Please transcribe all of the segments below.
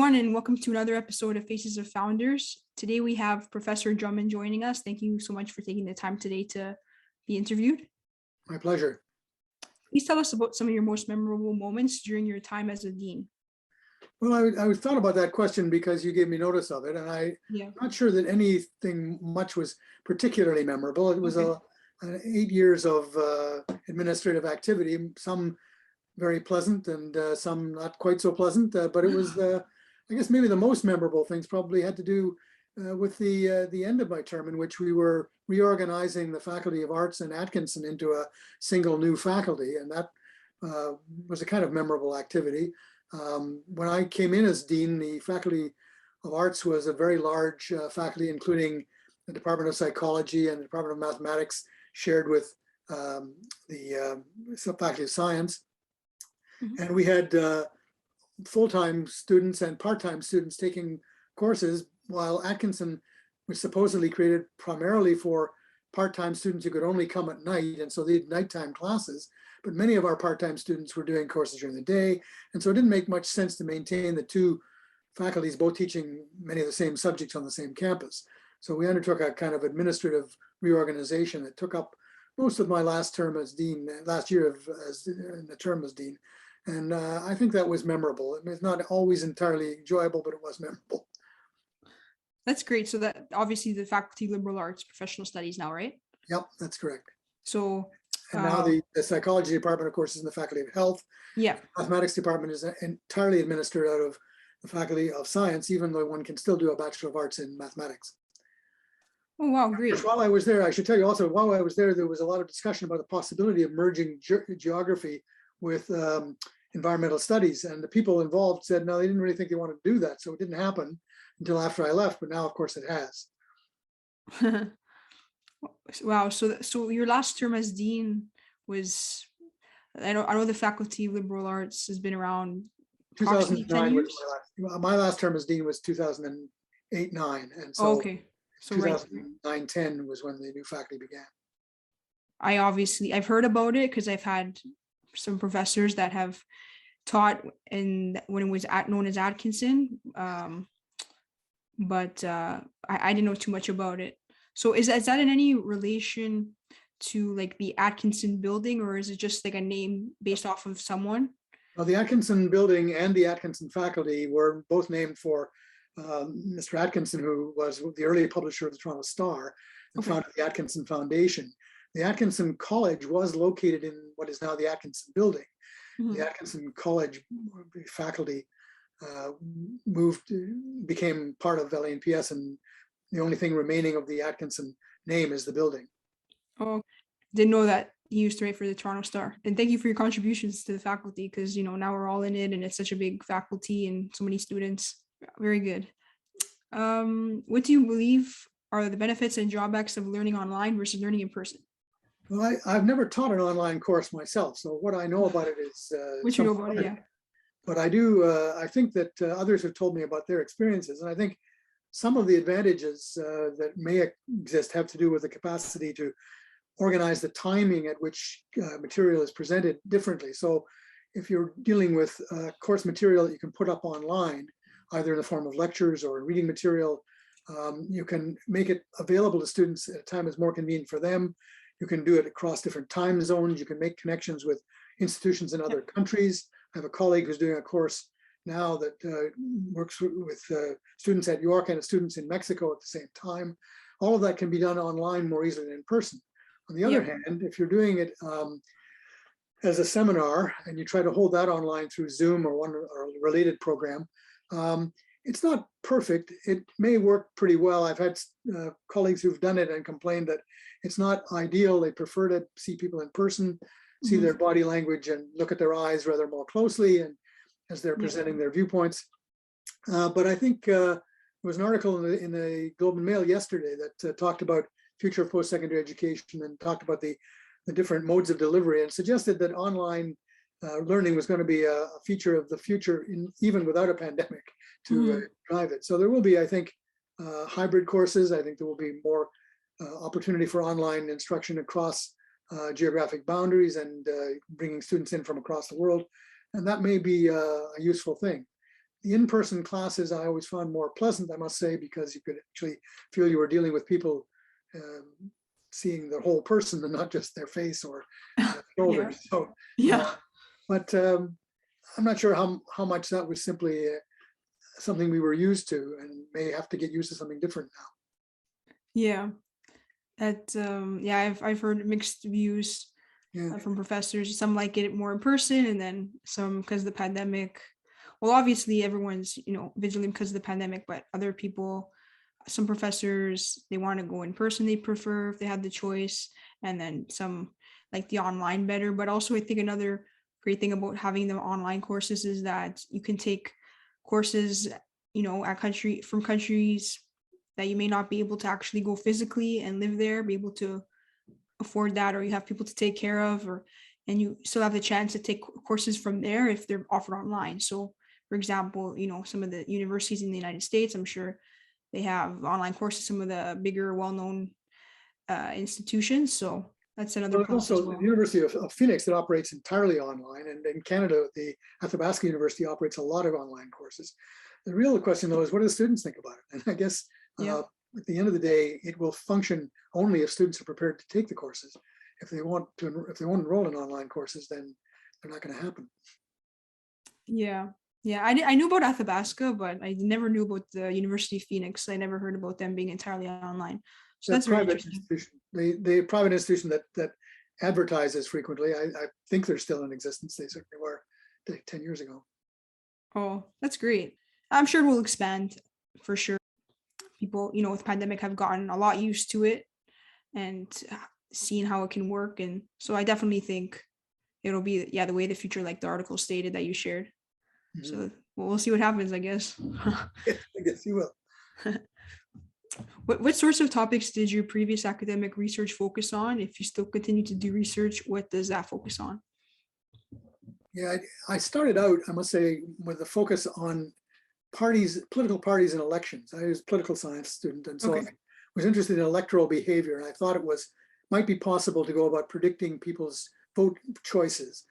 everyone, and welcome to another episode of Faces of Founders. Today we have Professor Drummond joining us. Thank you so much for taking the time today to be interviewed. My pleasure. Please tell us about some of your most memorable moments during your time as a dean. Well, I thought about that question because you gave me notice of it, and I'm not sure that anything much was particularly memorable. It was 8 years of administrative activity, some very pleasant and some not quite so pleasant, but it was, I guess maybe the most memorable things probably had to do with the end of my term, in which we were reorganizing the Faculty of Arts in Atkinson into a single new faculty, and that was a kind of memorable activity. When I came in as dean, the Faculty of Arts was a very large faculty, including the Department of Psychology and the Department of Mathematics, shared with the Faculty of Science. And we had full-time students and part-time students taking courses, while Atkinson was supposedly created primarily for part-time students who could only come at night, and so they had nighttime classes. But many of our part-time students were doing courses during the day, and so it didn't make much sense to maintain the two faculties both teaching many of the same subjects on the same campus. So we undertook a kind of administrative reorganization that took up most of my last term as dean, last year in the term as dean. And I think that was memorable. I mean, it's not always entirely enjoyable, but it was memorable. That's great. So that obviously the Faculty of Liberal Arts Professional Studies now, right? Yep, that's correct. So and now the psychology department, of course, is in the Faculty of Health. Yeah. Mathematics department is entirely administered out of the Faculty of Science, even though one can still do a Bachelor of Arts in Mathematics. Oh, wow, great. While I was there, I should tell you also, while I was there, there was a lot of discussion about the possibility of merging geography with environmental studies, and the people involved said no, they didn't really think they wanted to do that, so it didn't happen until after I left, but now of course it has. Wow, so your last term as dean was, I know the Faculty of Liberal Arts has been around 2009 was my last term as dean was 2008-9, and so so 2009-10 was when the new faculty began. I've heard about it because I've had some professors that have taught when it was known as Atkinson, but I didn't know too much about it. So is that in any relation to like the Atkinson building, or is it just like a name based off of someone? Well, the Atkinson building and the Atkinson faculty were both named for Mr. Atkinson, who was the early publisher of the Toronto Star and founded the Atkinson Foundation. The Atkinson College was located in what is now the Atkinson building. The Atkinson College faculty became part of LANPS, and the only thing remaining of the Atkinson name is the building. Oh, didn't know that you used to write for the Toronto Star. And thank you for your contributions to the faculty, because now we're all in it, and it's such a big faculty and so many students. Very good. What do you believe are the benefits and drawbacks of learning online versus learning in person? Well, I've never taught an online course myself, so what I know about it is what you know about it, yeah. But I think that others have told me about their experiences, and I think some of the advantages that may exist have to do with the capacity to organize the timing at which material is presented differently. So if you're dealing with course material that you can put up online, either in the form of lectures or reading material, you can make it available to students at a time that's more convenient for them. You can do it across different time zones. You can make connections with institutions in other countries. I have a colleague who's doing a course now that works with students at York and students in Mexico at the same time. All of that can be done online more easily than in person. On the other hand, if you're doing it as a seminar and you try to hold that online through Zoom or a related program, it's not perfect. It may work pretty well. I've had colleagues who've done it and complained that it's not ideal. They prefer to see people in person, see their body language and look at their eyes rather more closely and as they're presenting their viewpoints. But I think there was an article in the Globe and Mail yesterday that talked about future of post-secondary education and talked about the different modes of delivery and suggested that online learning was going to be a feature of the future, even without a pandemic, to drive it. So there will be, I think, hybrid courses. I think there will be more opportunity for online instruction across geographic boundaries and bringing students in from across the world. And that may be a useful thing. The in-person classes I always found more pleasant, I must say, because you could actually feel you were dealing with people, seeing the whole person and not just their face or shoulders. Yeah. So, Yeah. but I'm not sure how much that was simply something we were used to, and may have to get used to something different now. Yeah. Yeah, I've heard mixed views Yeah. from professors. Some like it more in person, and then some because of the pandemic. Well, obviously everyone's, vigilant because of the pandemic, but other people, some professors, they want to go in person, they prefer if they had the choice, and then some like the online better. But also I think another great thing about having the online courses is that you can take courses, at from countries that you may not be able to actually go physically and live there, be able to afford that, or you have people to take care of, and you still have the chance to take courses from there if they're offered online. So for example, some of the universities in the United States, I'm sure they have online courses, some of the bigger well-known institutions. So that's another Well, plus as also the well. University of Phoenix that operates entirely online, and in Canada, the Athabasca University operates a lot of online courses. The real question, though, is what do the students think about it? And I guess Yeah. at the end of the day, it will function only if students are prepared to take the courses. If they want to enroll in online courses, then they're not going to happen. Yeah. I knew about Athabasca, but I never knew about the University of Phoenix. I never heard about them being entirely online. So They're that's very private interesting. institution. They private institution that advertises frequently. I think they're still in existence. They certainly were 10 years ago. Oh, that's great. I'm sure it will expand for sure. People, with pandemic have gotten a lot used to it and seen how it can work. And so I definitely think it'll be, the way of the future, like the article stated that you shared. So we'll see what happens, I guess. I guess you will. What sorts of topics did your previous academic research focus on? If you still continue to do research, what does that focus on? Yeah, I started out, I must say, with a focus on political parties and elections. I was a political science student, and so I was interested in electoral behavior, and I thought might be possible to go about predicting people's vote choices.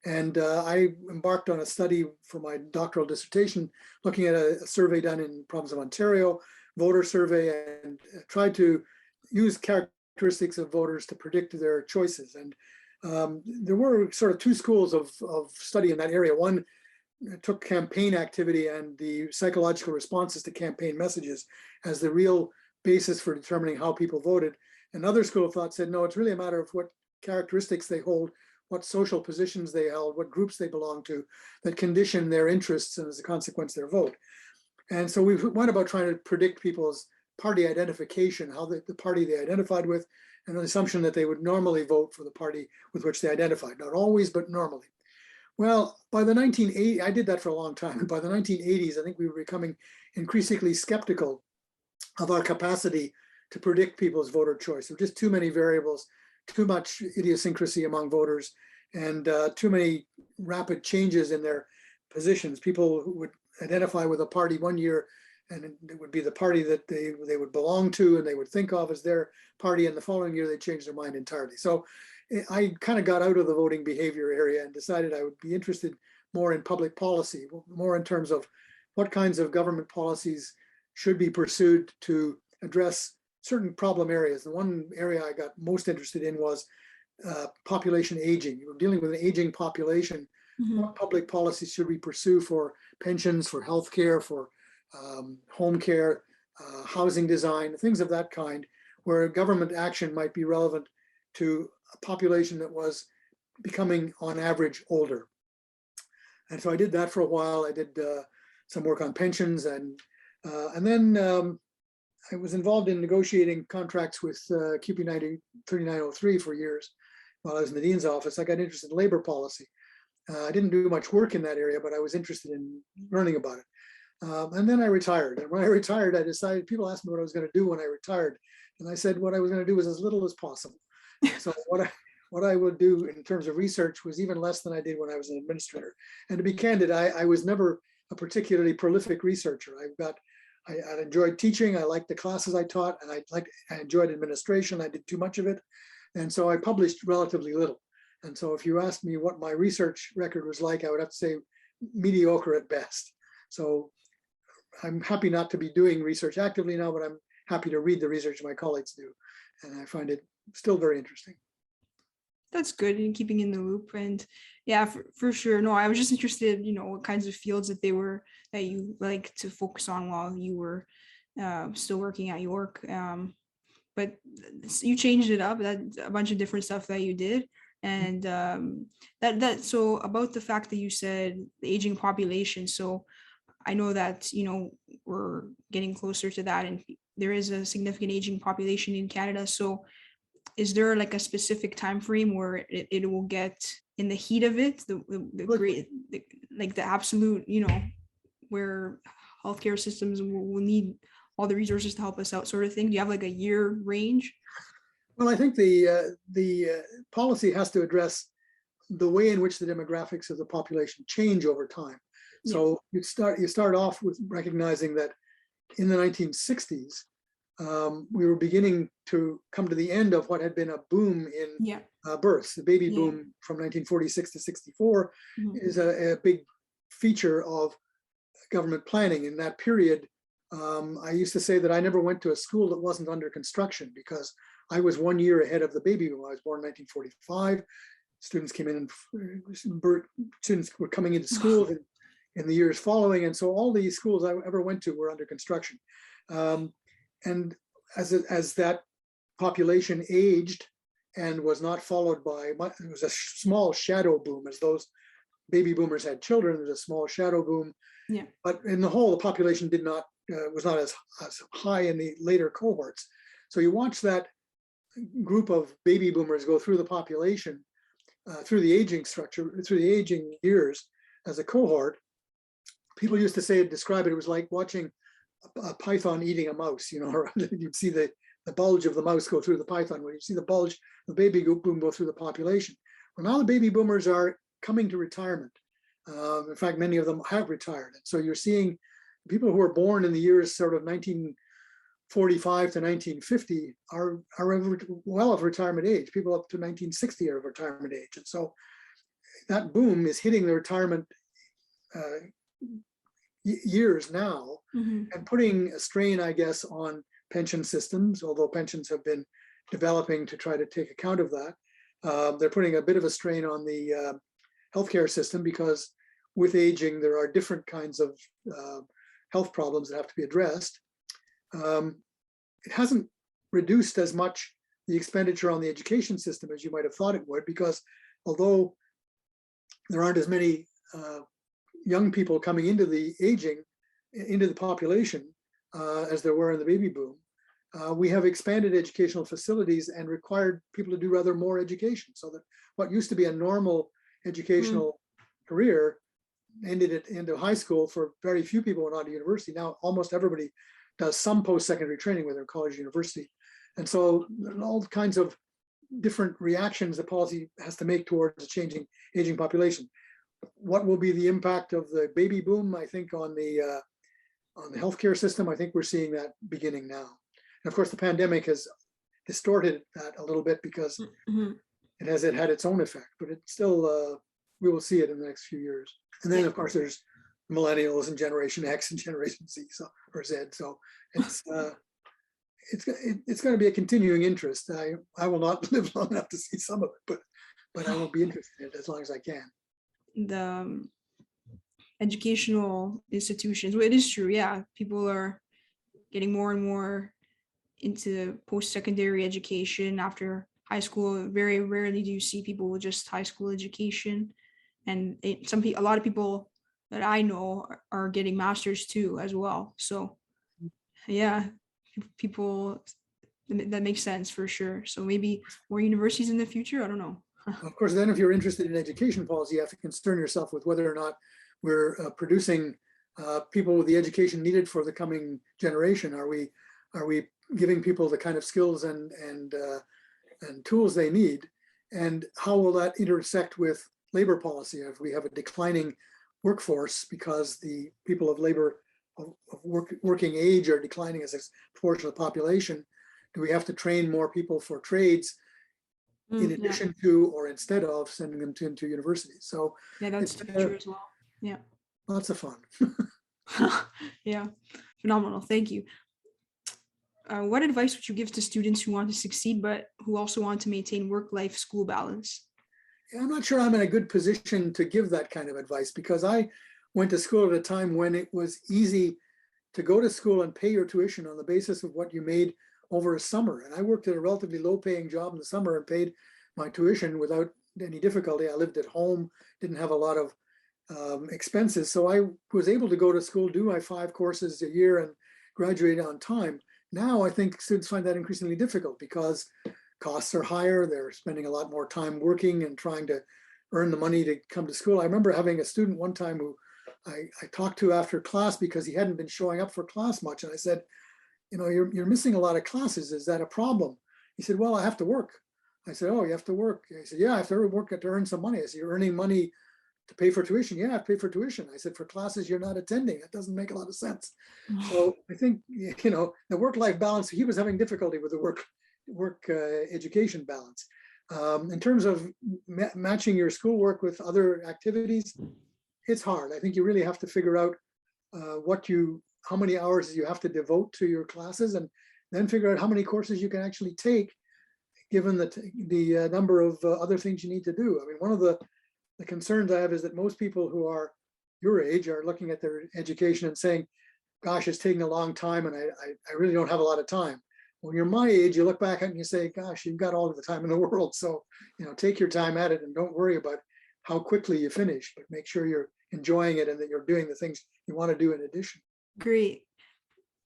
And I embarked on a study for my doctoral dissertation, looking at a survey done in the province of Ontario, voter survey, and tried to use characteristics of voters to predict their choices. And there were sort of two schools of study in that area. One took campaign activity and the psychological responses to campaign messages as the real basis for determining how people voted. Another school of thought said, no, it's really a matter of what characteristics they hold, what social positions they held, what groups they belong to, that condition their interests and as a consequence their vote. And so we went about trying to predict people's party identification, how the party they identified with, and the assumption that they would normally vote for the party with which they identified. Not always, but normally. Well, by the 1980s, I did that for a long time. And by the 1980s, I think we were becoming increasingly skeptical of our capacity to predict people's voter choice. There were just too many variables, too much idiosyncrasy among voters, and too many rapid changes in their positions. People who would identify with a party one year, and it would be the party that they would belong to and they would think of as their party, and the following year they changed their mind entirely. So I kind of got out of the voting behavior area and decided I would be interested more in public policy, more in terms of what kinds of government policies should be pursued to address certain problem areas. The one area I got most interested in was population aging. We're dealing with an aging population. What public policies should we pursue for pensions, for healthcare, for home care, housing design, things of that kind, where government action might be relevant to a population that was becoming, on average, older. And so I did that for a while. I did some work on pensions, and then I was involved in negotiating contracts with QP 3903 for years while I was in the dean's office. I got interested in labor policy. I didn't do much work in that area, but I was interested in learning about it. And then I retired. And when I retired, I decided, people asked me what I was going to do when I retired. And I said, what I was going to do was as little as possible. So what I would do in terms of research was even less than I did when I was an administrator. And to be candid, I was never a particularly prolific researcher. I enjoyed teaching. I liked the classes I taught, and I enjoyed administration. I did too much of it. And so I published relatively little. And so if you asked me what my research record was like, I would have to say mediocre at best. So I'm happy not to be doing research actively now, but I'm happy to read the research my colleagues do. And I find it still very interesting. That's good in keeping in the loop. And yeah, for sure. No, I was just interested, what kinds of fields that you like to focus on while you were still working at York. But you changed it up, that a bunch of different stuff that you did. And so about the fact that you said the aging population. So I know that, we're getting closer to that, and there is a significant aging population in Canada. So is there like a specific time frame where it will get in the heat of it, like the absolute, where healthcare systems will need all the resources to help us out, sort of thing? Do you have like a year range? Well, I think the policy has to address the way in which the demographics of the population change over time. So you start off with recognizing that in the 1960s, we were beginning to come to the end of what had been a boom in births. The baby boom from 1946 to 64 is a big feature of government planning. In that period, I used to say that I never went to a school that wasn't under construction, because I was 1 year ahead of the baby boom. I was born in 1945. Students came in, and students were coming into school in the years following. And so all the schools I ever went to were under construction. And as that population aged and was not followed by, it was a small shadow boom. As those baby boomers had children, there was a small shadow boom. Yeah. But in the whole, the population was not as high in the later cohorts. So you watch that group of baby boomers go through the population, through the aging structure, through the aging years as a cohort. People used to describe it, it was like watching a python eating a mouse, you'd see the bulge of the mouse go through the python, when you see the bulge, the baby boom go through the population. Well, now the baby boomers are coming to retirement. In fact, many of them have retired. And so you're seeing people who were born in the years sort of 1945 to 1950 are well of retirement age. People up to 1960 are of retirement age. And so that boom is hitting the retirement years now, and putting a strain, I guess, on pension systems, although pensions have been developing to try to take account of that. They're putting a bit of a strain on the healthcare system, because with aging, there are different kinds of health problems that have to be addressed. It hasn't reduced as much the expenditure on the education system as you might have thought it would, because although there aren't as many young people coming into the population as there were in the baby boom, we have expanded educational facilities and required people to do rather more education, so that what used to be a normal educational career ended it into high school. For very few people went on to university. Now almost everybody does some post-secondary training, whether college, university. And so all kinds of different reactions the policy has to make towards a changing aging population. What will be the impact of the baby boom, I think, on the healthcare system? I think we're seeing that beginning now. And of course, the pandemic has distorted that a little bit, because it had its own effect, but it's still, we will see it in the next few years. And then, of course, there's millennials and Generation X and Generation Z, or Z. So it's going to be a continuing interest. I will not live long enough to see some of it, but I will be interested in it as long as I can. The educational institutions, well, it is true, yeah, people are getting more and more into post-secondary education after high school. Very rarely do you see people with just high school education, and a lot of people that I know are getting masters too as well. So yeah, people, that makes sense for sure. So maybe more universities in the future, I don't know. Of course, then if you're interested in education policy, you have to concern yourself with whether or not we're producing people with the education needed for the coming generation. Are we giving people the kind of skills and tools they need? And how will that intersect with labor policy? If we have a declining workforce because the people of working age are declining as a proportion of the population, do we have to train more people for trades in addition to or instead of sending them into universities? So yeah, that's true as well. Yeah, lots of fun. Yeah, phenomenal. Thank you. What advice would you give to students who want to succeed, but who also want to maintain work-life school balance? Yeah, I'm not sure I'm in a good position to give that kind of advice because I went to school at a time when it was easy to go to school and pay your tuition on the basis of what you made over a summer. And I worked at a relatively low paying job in the summer and paid my tuition without any difficulty. I lived at home, didn't have a lot of expenses. So I was able to go to school, do my 5 courses a year and graduate on time. Now I think students find that increasingly difficult because costs are higher. They're spending a lot more time working and trying to earn the money to come to school. I remember having a student one time who I talked to after class because he hadn't been showing up for class much. And I said, you know, you're missing a lot of classes. Is that a problem? He said, well, I have to work. I said, oh, you have to work. He said, yeah, I have to work to earn some money. I said, you're earning money to pay for tuition. Yeah, I pay for tuition. I said, for classes you're not attending. That doesn't make a lot of sense. So I think, you know, the work-life balance, he was having difficulty with the work education balance. In terms of matching your schoolwork with other activities, it's hard. I think you really have to figure out how many hours you have to devote to your classes, and then figure out how many courses you can actually take, given the number of other things you need to do. I mean, one of the concerns I have is that most people who are your age are looking at their education and saying, gosh, it's taking a long time and I really don't have a lot of time. When you're my age, you look back and you say, gosh, you've got all of the time in the world. So, you know, take your time at it and don't worry about how quickly you finish, but make sure you're enjoying it and that you're doing the things you want to do in addition. Great.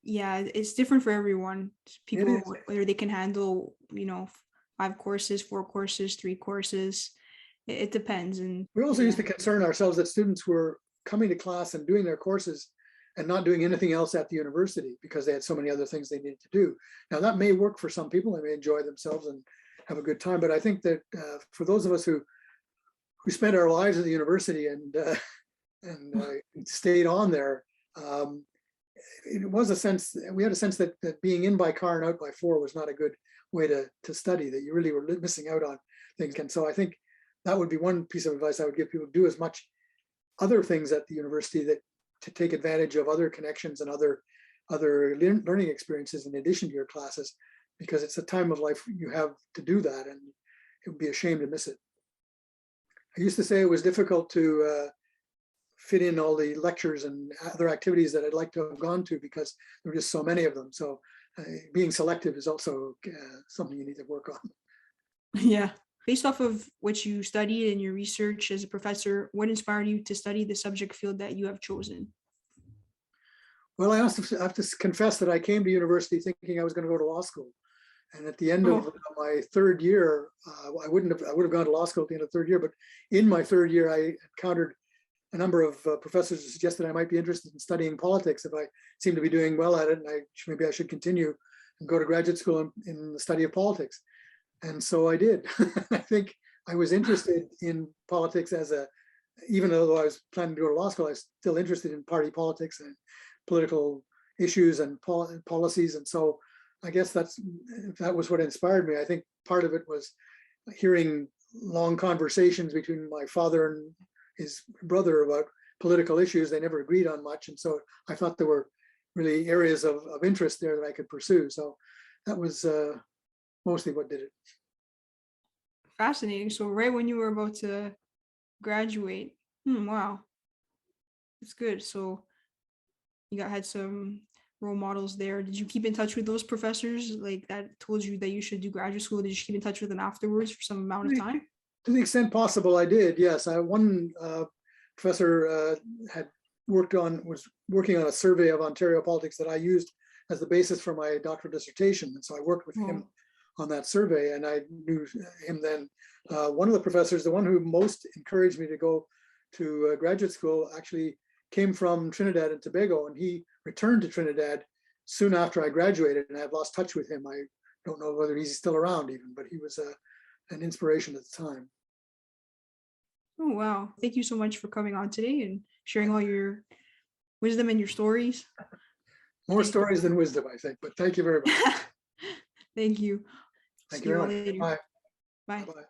Yeah, it's different for everyone. It People, is. whether they can handle, 5 courses, 4 courses, 3 courses. It depends. And We also yeah. used to concern ourselves that students were coming to class and doing their courses and not doing anything else at the university because they had so many other things they needed to do. Now that may work for some people, they may enjoy themselves and have a good time, but I think that for those of us who spent our lives at the university and stayed on there, it was a sense, we had a sense that being in by car and out by 4 was not a good way to study, that you really were missing out on things. And so I think that would be one piece of advice I would give people: do as much other things at the university that to take advantage of other connections and other learning experiences in addition to your classes, because it's a time of life you have to do that, and it would be a shame to miss it. I used to say it was difficult to fit in all the lectures and other activities that I'd like to have gone to because there were just so many of them. So being selective is also something you need to work on. Yeah. Based off of what you studied and your research as a professor, what inspired you to study the subject field that you have chosen? Well, I have to confess that I came to university thinking I was going to go to law school. And at the end of my third year, I would have gone to law school at the end of the third year, but in my third year, I encountered a number of professors who suggested I might be interested in studying politics if I seemed to be doing well at it, and maybe I should continue and go to graduate school in the study of politics. And so I did. I think I was interested in politics even though I was planning to go to law school, I was still interested in party politics and political issues and policies. And so I guess that was what inspired me. I think part of it was hearing long conversations between my father and his brother about political issues. They never agreed on much. And so I thought there were really areas of interest there that I could pursue. So that was mostly what did it. Fascinating. So right when you were about to graduate, wow, that's good. So you had some role models there. Did you keep in touch with those professors like that told you that you should do graduate school? Did you keep in touch with them afterwards for some amount of time? To the extent possible, I did. Yes, one professor was working on a survey of Ontario politics that I used as the basis for my doctoral dissertation, and so I worked with him on that survey, and I knew him then. One of the professors, the one who most encouraged me to go to graduate school, actually came from Trinidad and Tobago, and he returned to Trinidad soon after I graduated, and I've lost touch with him. I don't know whether he's still around even, but he was an inspiration at the time. Oh, wow. Thank you so much for coming on today and sharing all your wisdom and your stories. More stories than wisdom, I think, but thank you very much. Thank you. Thank you very much. Bye. Bye. Bye-bye.